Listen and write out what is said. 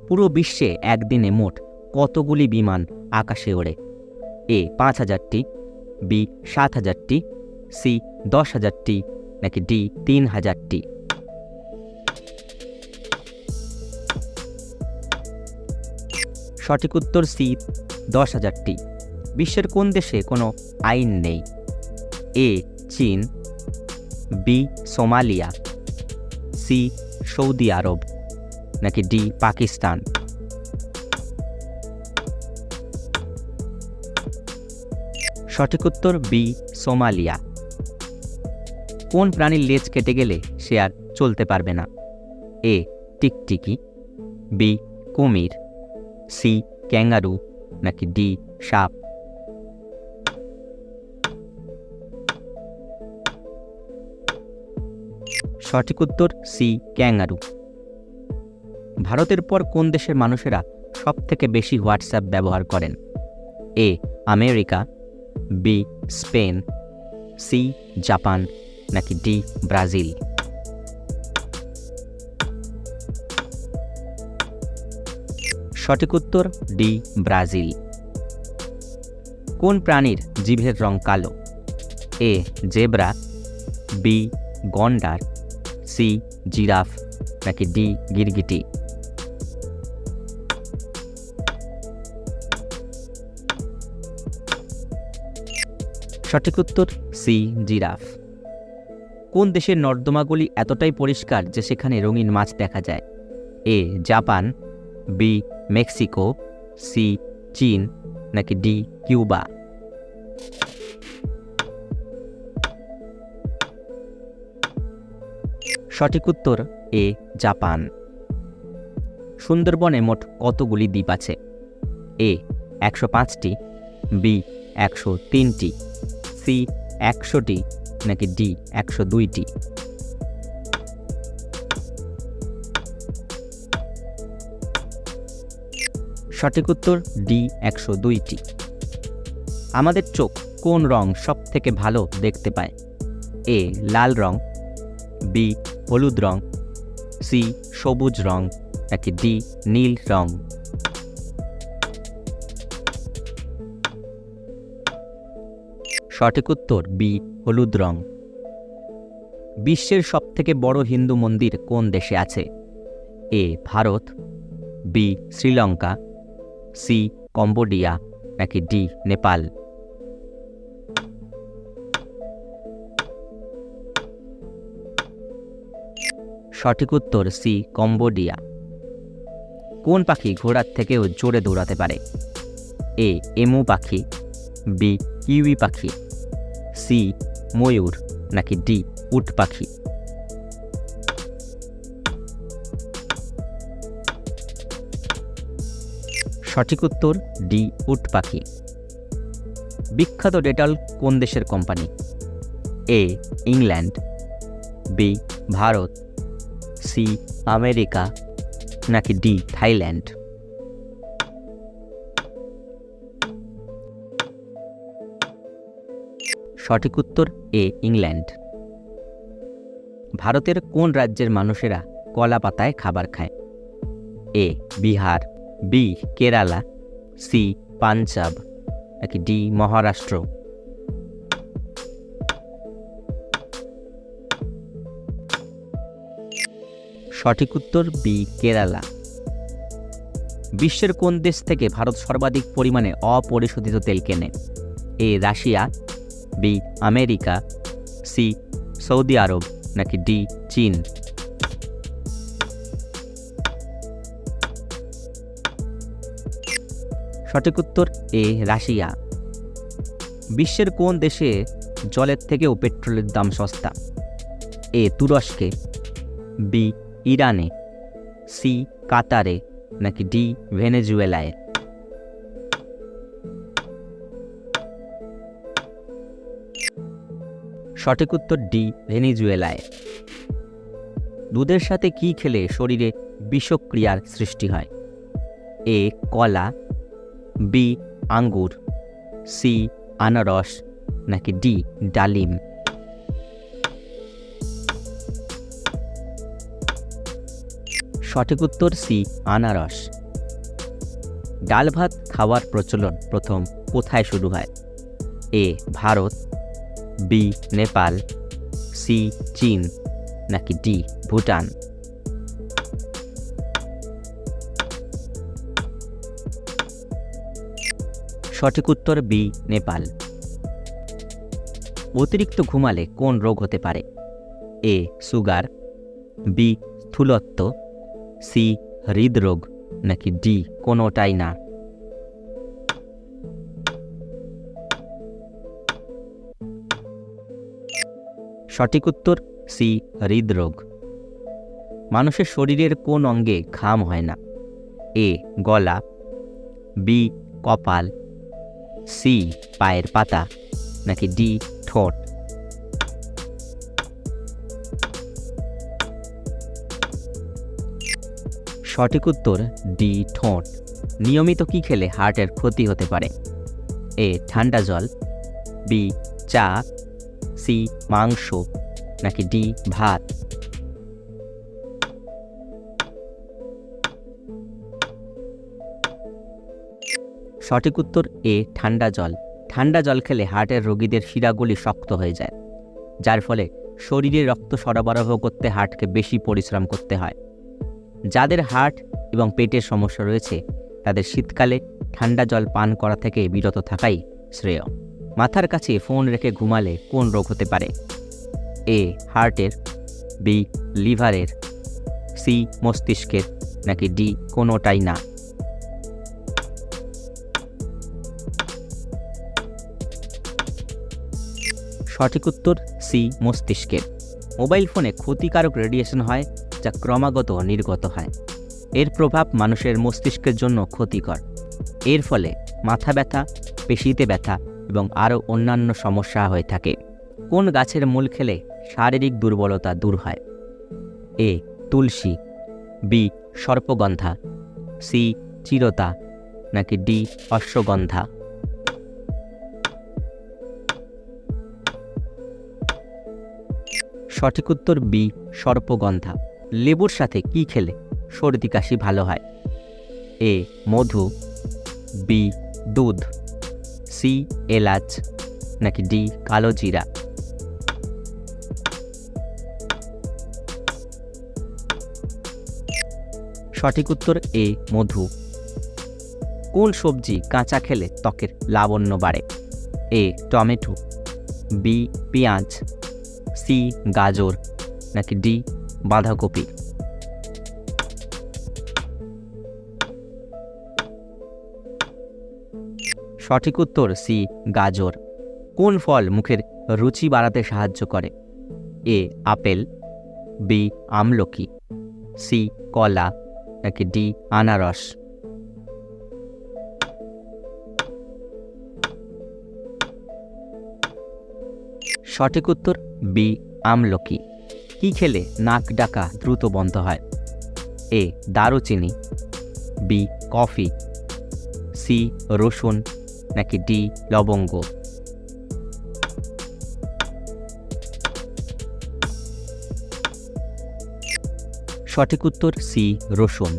পুরো বিশ্বে একদিনে মোট কতগুলি বিমান আকাশে ওড়ে? এ ৫,০০০টি, বি ৭,০০০টি, সি ১০,০০০টি, নাকি ডি ৩,০০০টি? সঠিক উত্তর সি ১০,০০০টি। বিশ্বের কোন দেশে কোনো আইন নেই? এ চীন, B Somalia, C Saudi Arab, নাকি ডি পাকিস্তান? সঠিক উত্তর বি সোমালিয়া। কোন প্রাণীর লেজ কেটে গেলে সে আর চলতে পারবে না? এ টিকটিকি, বি কুমির, সি ক্যাঙ্গারু, নাকি ডি সাপ? সঠিক উত্তর সি ক্যাঙ্গারু। ভারতের পর কোন দেশের মানুষেরা সবথেকে বেশি হোয়াটসঅ্যাপ ব্যবহার করেন? A America, B Spain, C Japan, নাকি ডি ব্রাজিল? সঠিক উত্তর ডি ব্রাজিল। কোন প্রাণীর জিভের রং কালো? এ জেব্রা, বি গন্ডার, সি জিরাফ, নাকি ডি গিরগিটি? সঠিক উত্তর সি জিরাফ। কোন দেশের নর্দমাগুলি এতটাই পরিষ্কার যে সেখানে রঙিন মাছ দেখা যায়? A Japan, B Mexico, C চীন, নাকি ডি কিউবা? সঠিক উত্তর এ জাপান। সুন্দরবনে মোট কতগুলি দ্বীপ আছে? এ ১০৫টি, বি ১০৩টি, সি ১০০টি, নাকি ডি ১০২টি? সঠিক উত্তর ডি ১০২টি। আমাদের চোখ কোন রং সব থেকে ভালো দেখতে পায়? এ লাল রং, বি হলুদ রং, সি সবুজ রং, নাকি ডি নীল রং? সঠিক উত্তর বি হলুদ রং। বিশ্বের সবথেকে বড় হিন্দু মন্দির কোন দেশে আছে? A Bharat, B Sri Lanka, C Cambodia, নাকি ডি নেপাল? সঠিক উত্তর সি কম্বোডিয়া। কোন পাখি ঘোড়ার থেকেও জোরে দৌড়াতে পারে? এ এমু পাখি, বি কিউই পাখি, সি ময়ূর, নাকি ডি উট পাখি? সঠিক উত্তর ডি উট পাখি। বিখ্যাত ডেটল কোন দেশের company? A England, B Bharat, C America, নাকি ডি থাইল্যান্ড? সঠিক উত্তর এ ইংল্যান্ড। ভারতের কোন রাজ্যের মানুষেরা কলা পাতায় খাবার খায়? এ বিহার, বি কেরালা, সি পাঞ্জাব, নাকি ডি মহারাষ্ট্র? সঠিক উত্তর বি কেরালা। বিশ্বের কোন দেশ থেকে ভারত সর্বাধিক পরিমাণে অপরিশোধিত তেল কেনে? A Russia, B America, C Saudi Arab, নাকি ডি চীন? সঠিক উত্তর এ রাশিয়া। বিশ্বের কোন দেশে জলের থেকেও পেট্রোলের দাম সস্তা? এ তুরস্কে, বি ইরানে, সি কাতারে, নাকি ডি ভেনেজুয়েলায়? সঠিক উত্তর ডি ভেনেজুয়েলায়। দুধের সাথে কি খেলে শরীরে বিষক্রিয়ার সৃষ্টি হয়? এ কলা, বি আঙ্গুর, সি আনারস, নাকি ডি ডালিম? সঠিক উত্তর সি আনারস। ডাল ভাত খাওয়ার প্রচলন প্রথম কোথায় শুরু হয়? এ ভারত, বি নেপাল, সি চীন, নাকি ডি ভুটান? সঠিক উত্তর বি নেপাল। অতিরিক্ত ঘুমালে কোন রোগ হতে পারে? এ সুগার, বি স্থূলত্ব, সি হৃদরোগ, নাকি ডি কোনোটাই না? সঠিক উত্তর সি হৃদরোগ। মানুষের শরীরের কোন অঙ্গে ঘাম হয় না? এ গলা, বি কপাল, সি পায়ের পাতা, নাকি ডি ঠোঁট? সঠিক উত্তর ডি ঠোঁট। নিয়মিত কি খেলে হার্টের ক্ষতি হতে পারে? এ ঠান্ডা জল, বি চা, সি মাংস, নাকি ডি ভাত? সঠিক উত্তর এ ঠান্ডা জল। ঠান্ডা জল খেলে হার্টের রোগীদের শিরাগুলি শক্ত হয়ে যায়, যার ফলে শরীরে রক্ত সরবরাহ করতে হার্টকে বেশি পরিশ্রম করতে হয়। যাদের হার্ট এবং পেটের সমস্যা রয়েছে তাদের শীতকালে ঠান্ডা জল পান করা থেকে বিরত থাকাই শ্রেয়। মাথার কাছে ফোন রেখে ঘুমালে কোন রোগ হতে পারে? এ হার্টের, বি লিভারের, সি মস্তিষ্কের, নাকি ডি কোনোটাই না? সঠিক উত্তর সি মস্তিষ্কের। মোবাইল ফোনে ক্ষতিকারক রেডিয়েশন হয় যা ক্রমাগত নির্গত হয়। এর প্রভাব মানুষের মস্তিষ্কের জন্য ক্ষতিকর। এর ফলে মাথা ব্যথা, পেশিতে ব্যথা এবং আরও অন্যান্য সমস্যা হয়ে থাকে। কোন গাছের মূল খেলে শারীরিক দুর্বলতা দূর হয়? এ তুলসী, বি সর্পগন্ধা, সি চিরতা, নাকি ডি অশ্বগন্ধা? সঠিক উত্তর বি সর্পগন্ধা। লেবুর সাথে কি খেলে সর্দি কাশি ভালো হয়? এ মধু, বি দুধ, সি এলাচ, নাকি ডি কালো জিরা? সঠিক উত্তর এ মধু। কোন সবজি কাঁচা খেলে ত্বকের লাবণ্য বাড়ে? এ টমেটো, বি পেঁয়াজ, সি গাজর, নাকি ডি বাঁধাকপি? সঠিক উত্তর সি গাজর। কোন ফল মুখের রুচি বাড়াতে সাহায্য করে? এ আপেল, বি আমলকি, সি কলা, নাকি ডি আনারস? সঠিক উত্তর বি আমলকি। কি খেলে নাক ডাকা দ্রুত বন্ধ হয়? এ দারুচিনি, বি কফি, সি রসুন, নাকি ডি লবঙ্গ? সঠিক উত্তর সি রসুন।